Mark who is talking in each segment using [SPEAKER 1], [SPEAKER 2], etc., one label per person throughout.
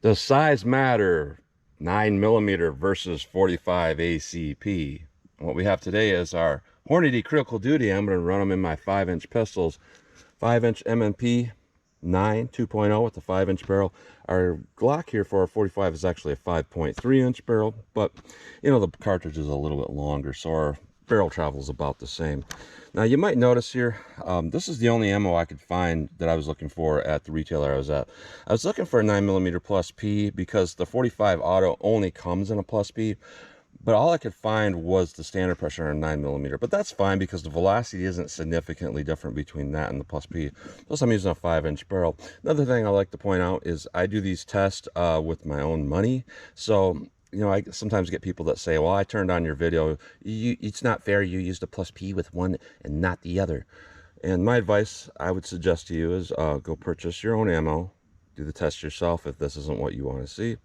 [SPEAKER 1] Does size matter? 9mm versus 45 ACP. What we have today is our Hornady Critical Duty. I'm going to run them in my 5-inch pistols. 5-inch M&P 9 2.0 with the 5-inch barrel. Our Glock here for our 45 is actually a 5.3-inch barrel, but you know the cartridge is a little bit longer, so our barrel travel is about the same. Now you might notice here, this is the only ammo I could find that I was looking for at the retailer I was at. I was looking for a 9mm plus P because the 45 auto only comes in a plus P, but all I could find was the standard pressure on a 9mm. But that's fine because the velocity isn't significantly different between that and the plus P. Plus I'm using a 5-inch barrel. Another thing I like to point out is I do these tests with my own money. So you know, I sometimes get people that say, well, I turned on your video, it's not fair you used a plus P with one and not the other. And my advice I would suggest to you is go purchase your own ammo, do the test yourself if this isn't what you want to see,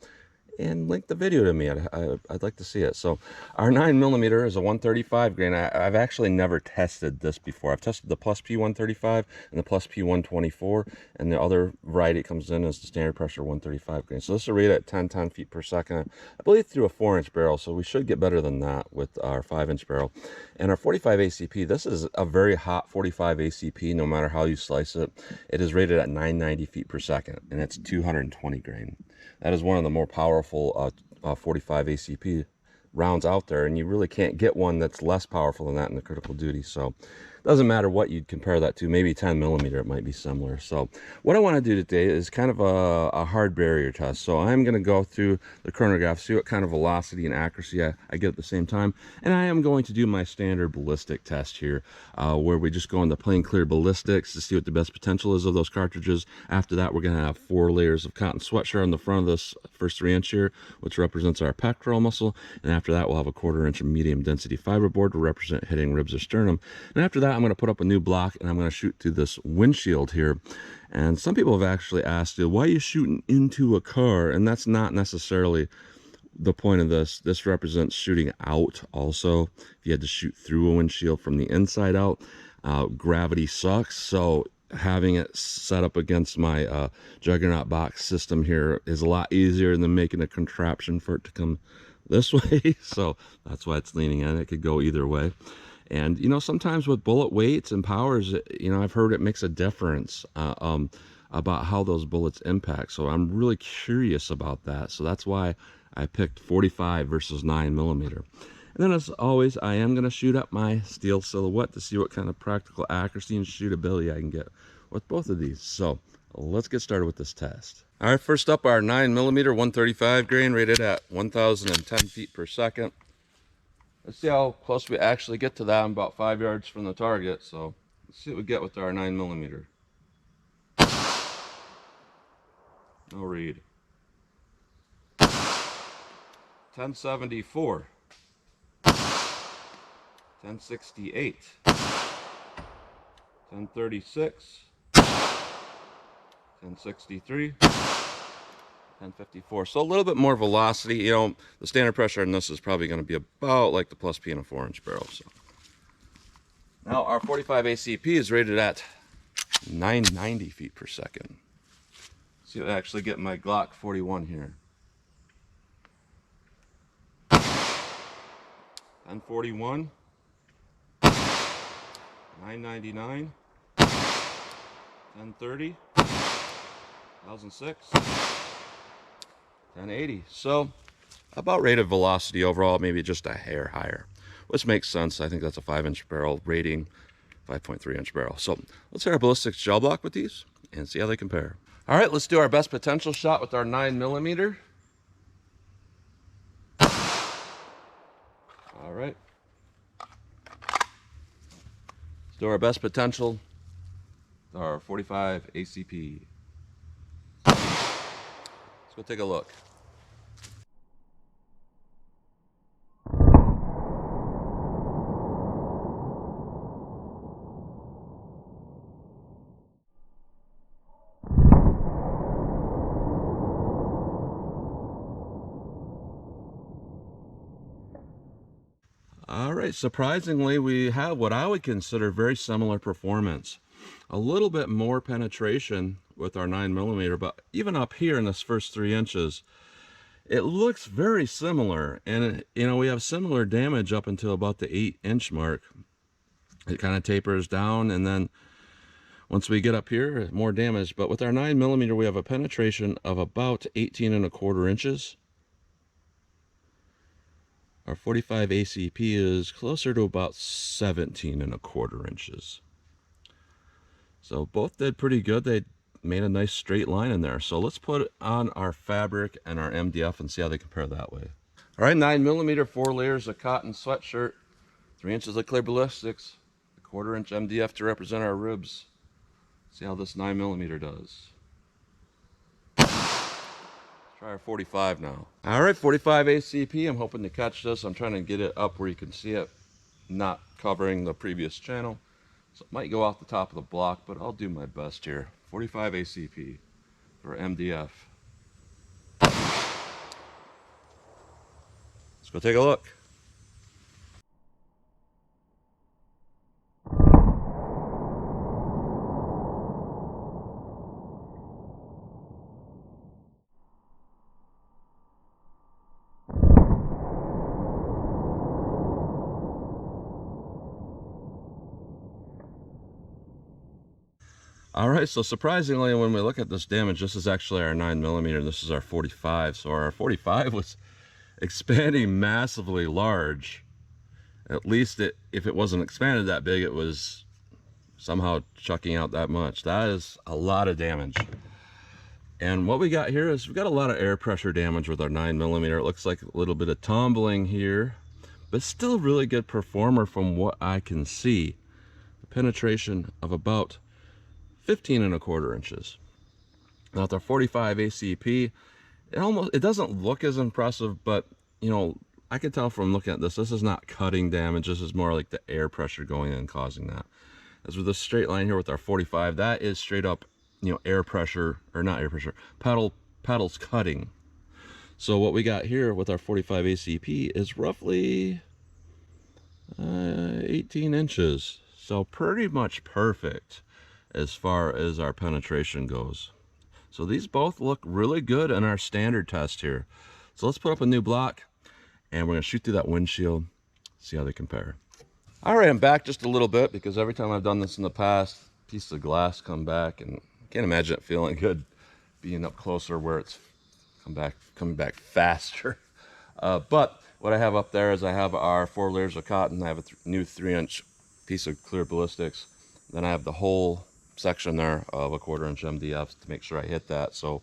[SPEAKER 1] and link the video to me. I'd like to see it. So our 9mm is a 135 grain. I've actually never tested this before. I've tested the plus P 135 and the plus P 124, and the other variety it comes in is the standard pressure 135 grain. So this is rated at 10 feet per second, I believe, through a 4-inch barrel, so we should get better than that with our 5-inch barrel. And our 45 ACP, this is a very hot 45 ACP no matter how you slice it. It is rated at 990 feet per second, and it's 220 grain. That is one of the more powerful 45 ACP rounds out there, and you really can't get one that's less powerful than that in the critical duty. So it doesn't matter what you'd compare that to. Maybe 10mm, it might be similar. So what I want to do today is kind of a hard barrier test. So I'm going to go through the chronograph, see what kind of velocity and accuracy I get at the same time, and I am going to do my standard ballistic test here, where we just go into plain clear ballistics to see what the best potential is of those cartridges. After that, we're going to have 4 layers of cotton sweatshirt on the front of this first 3-inch here, which represents our pectoral muscle, and after that we'll have a 1/4-inch of medium density fiberboard to represent hitting ribs or sternum. And after that I'm going to put up a new block and I'm going to shoot through this windshield here. And some people have actually asked, why are you shooting into a car? And that's not necessarily the point of this. This represents shooting out also. If you had to shoot through a windshield from the inside out, gravity sucks, so having it set up against my Juggernaut box system here is a lot easier than making a contraption for it to come this way. So that's why it's leaning in. It could go either way. And you know, sometimes with bullet weights and powers, you know, I've heard it makes a difference about how those bullets impact. So I'm really curious about that. So that's why I picked 45 versus 9mm. And then, as always, I am going to shoot up my steel silhouette to see what kind of practical accuracy and shootability I can get with both of these. So let's get started with this test. All right, first up, our 9mm 135 grain rated at 1010 feet per second. Let's see how close we actually get to that. I'm about 5 yards from the target, so let's see what we get with our 9mm. No read. 1074. 1068. 1036. 1063. 1054. So a little bit more velocity. You know, the standard pressure on this is probably going to be about like the plus P in a 4-inch barrel. So now our 45 ACP is rated at 990 feet per second. Let's see if I actually get my Glock 41 here. 1041. 999. 1030. 1006. 1080. So about rated velocity overall, maybe just a hair higher, which makes sense. I think that's a 5-inch barrel rating, 5.3-inch barrel. So let's hit our ballistics gel block with these and see how they compare. All right, let's do our best potential shot with our 9mm. All right, let's do our best potential with our 45 ACP. Let's go take a look. All right, surprisingly, we have what I would consider very similar performance. a little bit more penetration with our 9mm, but even up here in this first 3 inches, it looks very similar. And you know, we have similar damage up until about the 8-inch mark. It kind of tapers down, and then once we get up here, more damage. But with our 9mm, we have a penetration of about 18¼ inches. Our 45 ACP is closer to about 17¼ inches. So both did pretty good. They made a nice straight line in there. So let's put it on our fabric and our MDF and see how they compare that way. All right, 9mm, 4 layers of cotton sweatshirt, 3 inches of clear ballistics, a 1/4 inch MDF to represent our ribs. See how this 9mm does. Try our 45 now. All right, 45 ACP. I'm hoping to catch this. I'm trying to get it up where you can see it, not covering the previous channel. So it might go off the top of the block, but I'll do my best here. 45 ACP for MDF. Let's go take a look. All right, so surprisingly, when we look at this damage, this is actually our 9mm, and this is our 45. So our 45 was expanding massively large. At least if it wasn't expanded that big, it was somehow chucking out that much. That is a lot of damage. And what we got here is we got a lot of air pressure damage with our 9mm. It looks like a little bit of tumbling here, but still really good performer from what I can see. A penetration of about 15¼ inches. Now with our 45 ACP, it doesn't look as impressive, but you know, I can tell from looking at this is not cutting damage. This is more like the air pressure going in and causing that. As with this straight line here with our 45, that is straight up, you know, air pressure, or not air pressure, paddles cutting. So what we got here with our 45 ACP is roughly 18 inches. So pretty much perfect as far as our penetration goes. So these both look really good in our standard test here. So let's put up a new block and we're gonna shoot through that windshield, see how they compare. All right, I'm back just a little bit because every time I've done this in the past, pieces of glass come back, and I can't imagine it feeling good being up closer where it's coming back faster. But what I have up there is I have our 4 layers of cotton. I have a new 3-inch piece of clear ballistics. Then I have the whole section there of a 1/4 inch MDF to make sure I hit that. So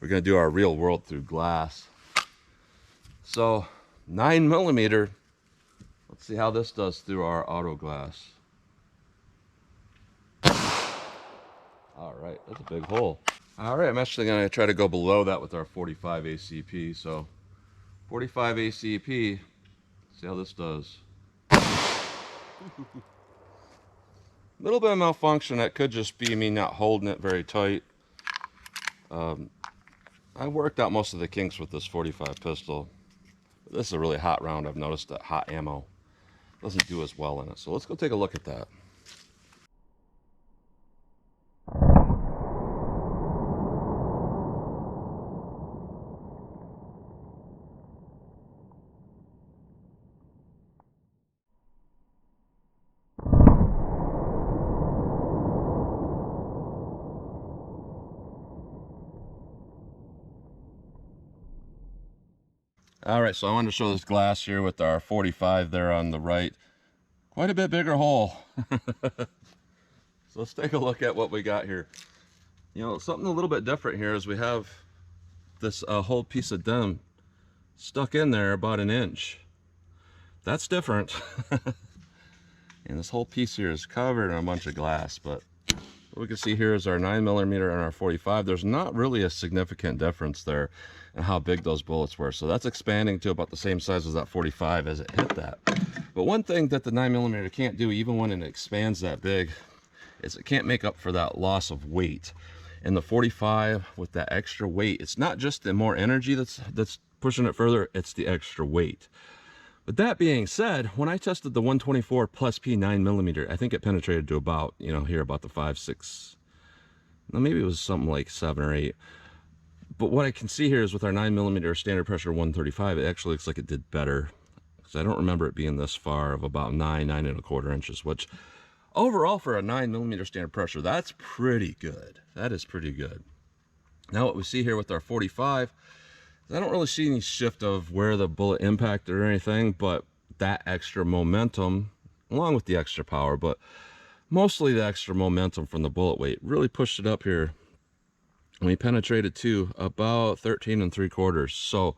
[SPEAKER 1] we're going to do our real world through glass. So 9mm, let's see how this does through our auto glass. All right, that's a big hole. All right, I'm actually going to try to go below that with our 45 ACP. So 45 ACP, see how this does. Little bit of malfunction. That could just be me not holding it very tight. I worked out most of the kinks with this 45 pistol. This is a really hot round. I've noticed that hot ammo doesn't do as well in it. So let's go take a look at that. All right, so I wanted to show this glass here with our 45 there on the right. Quite a bit bigger hole. So let's take a look at what we got here. You know, something a little bit different here is we have this whole piece of denim stuck in there about 1 inch. That's different. And this whole piece here is covered in a bunch of glass, but what we can see here is our 9mm and our 45. There's not really a significant difference there in how big those bullets were. So that's expanding to about the same size as that 45 as it hit that. But one thing that the 9mm can't do, even when it expands that big, is it can't make up for that loss of weight. And the 45 with that extra weight, it's not just the more energy that's pushing it further, it's the extra weight. But that being said, when I tested the 124 plus P 9mm, I think it penetrated to about, you know, here about the 5, 6, no, maybe it was something like 7 or 8. But what I can see here is with our 9mm standard pressure 135, it actually looks like it did better. Because I don't remember it being this far of about 9.25 inches, which overall for a 9mm standard pressure, that's pretty good. That is pretty good. Now what we see here with our 45, I don't really see any shift of where the bullet impacted or anything, but that extra momentum, along with the extra power, but mostly the extra momentum from the bullet weight, really pushed it up here. We penetrated to about 13 3/4. So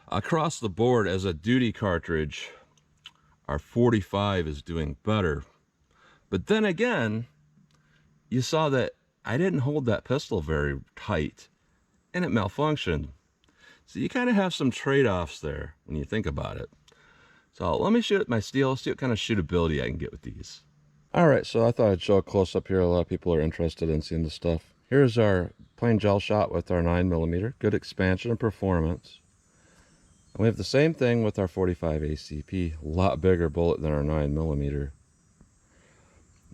[SPEAKER 1] across the board, as a duty cartridge, our 45 is doing better. But then again, you saw that I didn't hold that pistol very tight and it malfunctioned. So you kind of have some trade-offs there when you think about it. So let me shoot at my steel, see what kind of shootability I can get with these. All right, so I thought I'd show a close up here. A lot of people are interested in seeing this stuff. Here's our plain gel shot with our 9mm. Good expansion and performance. And we have the same thing with our 45 ACP. A lot bigger bullet than our 9mm.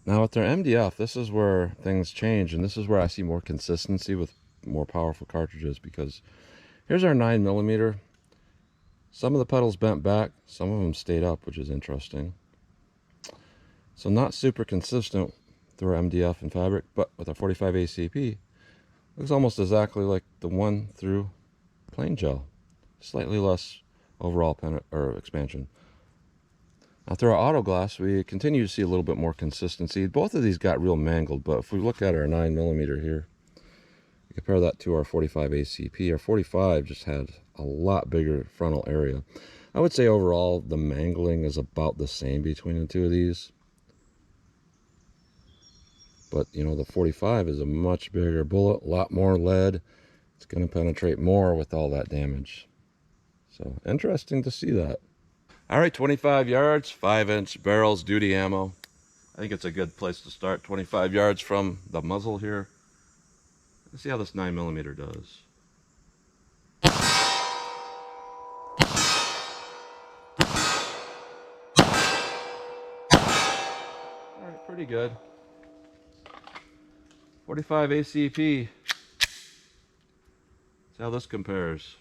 [SPEAKER 1] Now with our MDF, this is where things change, and this is where I see more consistency with more powerful cartridges, because here's our 9mm. Some of the pedals bent back, some of them stayed up, which is interesting. So not super consistent through our MDF and fabric, but with our 45 ACP, looks almost exactly like the one through plain gel. Slightly less overall expansion. Now through our auto glass, we continue to see a little bit more consistency. Both of these got real mangled, but if we look at our 9mm here, compare that to our 45 ACP, our 45 just had a lot bigger frontal area. I would say overall the mangling is about the same between the two of these. But you know, the 45 is a much bigger bullet, a lot more lead. It's going to penetrate more with all that damage. So interesting to see that. All right, 25 yards, 5-inch barrels, duty ammo. I think it's a good place to start. 25 yards from the muzzle here. Let's see how this 9mm does. All right, pretty good. 45 ACP. See how this compares.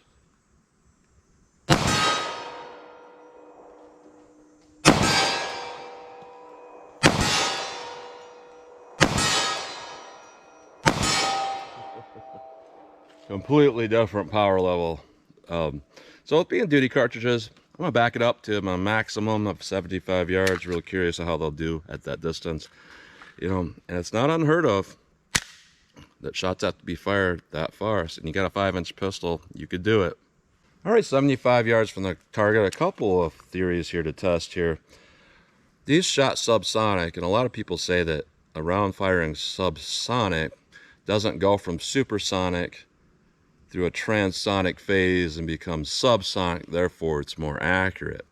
[SPEAKER 1] Completely different power level. So with being duty cartridges, I'm gonna back it up to my maximum of 75 yards. Real curious of how they'll do at that distance. You know, and it's not unheard of that shots have to be fired that far. So, and you got a 5-inch pistol, you could do it. All right, 75 yards from the target. A couple of theories here to test here. These shot subsonic, and a lot of people say that a round firing subsonic doesn't go from supersonic through a transonic phase and becomes subsonic, therefore it's more accurate.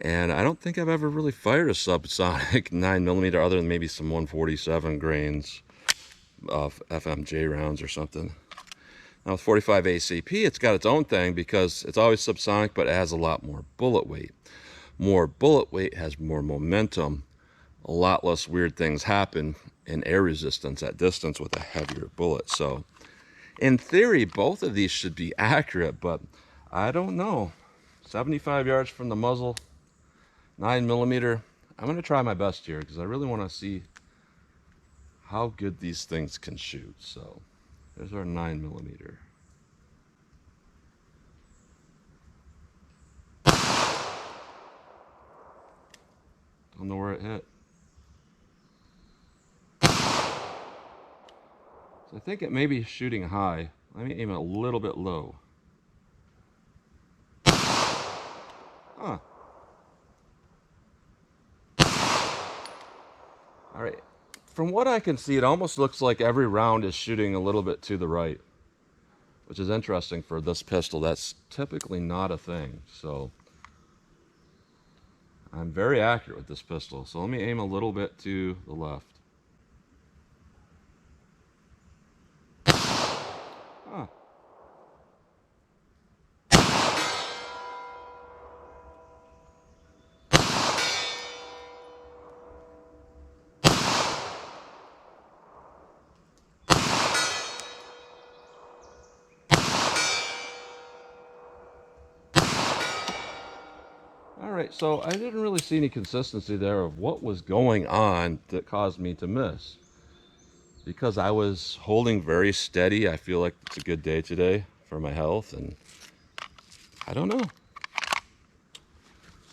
[SPEAKER 1] And I don't think I've ever really fired a subsonic 9mm other than maybe some 147 grains of FMJ rounds or something. Now with 45 ACP, it's got its own thing because it's always subsonic, but it has a lot more bullet weight. More bullet weight has more momentum. A lot less weird things happen in air resistance at distance with a heavier bullet. So in theory, both of these should be accurate, but I don't know. 75 yards from the muzzle, 9mm. I'm going to try my best here because I really want to see how good these things can shoot. So there's our 9mm. Don't know where it hit. So I think it may be shooting high. Let me aim it a little bit low. Huh. All right. From what I can see, it almost looks like every round is shooting a little bit to the right, which is interesting for this pistol. That's typically not a thing. So I'm very accurate with this pistol. So let me aim a little bit to the left. Huh. All right, so I didn't really see any consistency there of what was going on that caused me to miss. Because I was holding very steady, I feel like it's a good day today for my health, and I don't know.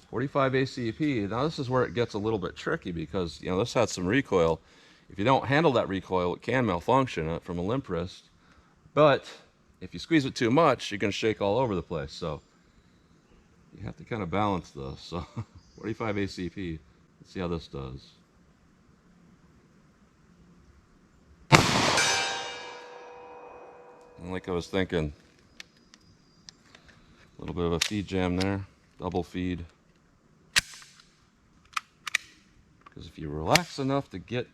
[SPEAKER 1] 45 ACP, now this is where it gets a little bit tricky because, you know, this has some recoil. If you don't handle that recoil, it can malfunction from a limp wrist. But if you squeeze it too much, you're going to shake all over the place. So you have to kind of balance this. So 45 ACP, let's see how this does. And like I was thinking, a little bit of a feed jam there, double feed. Because if you relax enough to get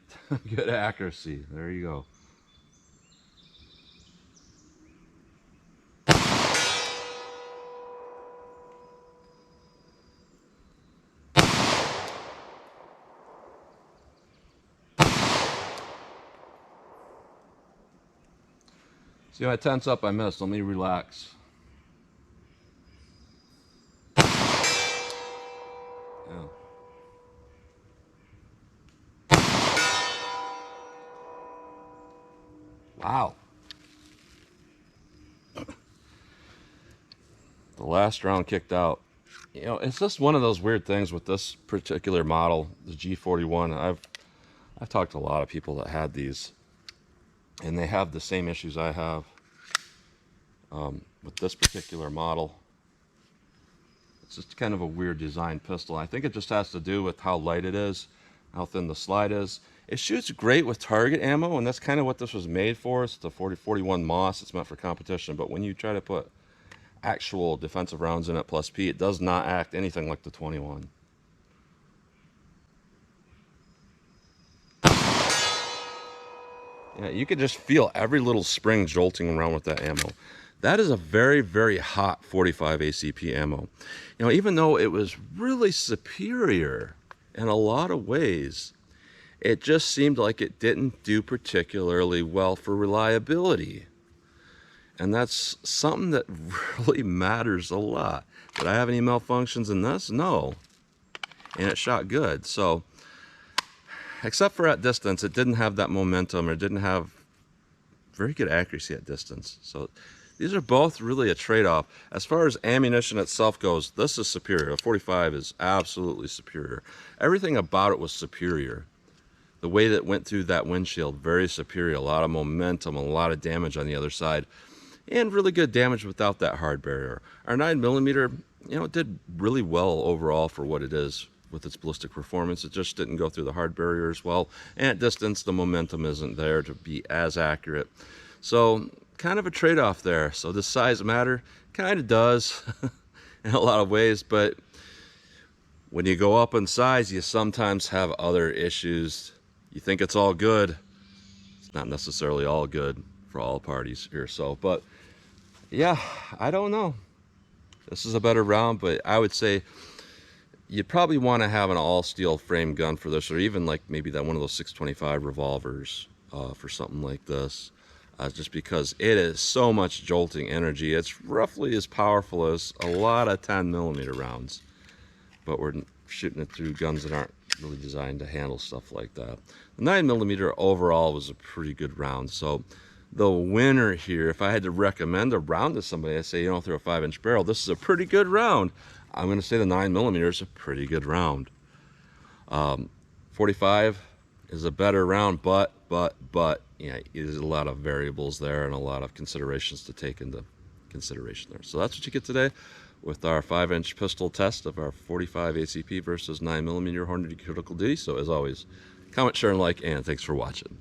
[SPEAKER 1] good accuracy, there you go. See, I tense up, I miss. Let me relax. Yeah. Wow. The last round kicked out. You know, it's just one of those weird things with this particular model, the G41. I've talked to a lot of people that had these, and they have the same issues I have with this particular model. It's just kind of a weird design pistol. I think it just has to do with how light it is, how thin the slide is. It shoots great with target ammo, and that's kind of what this was made for. It's the 4041 Moss. It's meant for competition, but when you try to put actual defensive rounds in it plus P, it does not act anything like the 21. Yeah, you could just feel every little spring jolting around with that ammo. That is a very, very hot 45 ACP ammo. You know, even though it was really superior in a lot of ways, it just seemed like it didn't do particularly well for reliability. And that's something that really matters a lot. Did I have any malfunctions in this? No. And it shot good. So, except for at distance, it didn't have that momentum, or didn't have very good accuracy at distance. So these are both really a trade-off. As far as ammunition itself goes, this is superior. A 45 is absolutely superior. Everything about it was superior. The way that it went through that windshield, very superior. A lot of momentum, a lot of damage on the other side, and really good damage without that hard barrier. Our 9mm, you know, it did really well overall for what it is with its ballistic performance. It just didn't go through the hard barrier as well. And at distance, the momentum isn't there to be as accurate. So kind of a trade-off there. So does size matter? Kind of does in a lot of ways, but when you go up in size, you sometimes have other issues. You think it's all good. It's not necessarily all good for all parties here. So, but yeah, I don't know. This is a better round, but I would say you probably want to have an all steel frame gun for this, or even like maybe that one of those 625 revolvers for something like this, just because it is so much jolting energy. It's roughly as powerful as a lot of 10mm rounds, but we're shooting it through guns that aren't really designed to handle stuff like that. The 9mm overall was a pretty good round. So the winner here, if I had to recommend a round to somebody, I'd say, you know, through a 5-inch barrel, this is a pretty good round. I'm going to say the 9mm is a pretty good round. 45 is a better round, but, yeah, there's a lot of variables there and a lot of considerations to take into consideration there. So that's what you get today with our 5-inch pistol test of our 45 ACP versus 9mm Hornady Critical Duty. So as always, comment, share, and like, and thanks for watching.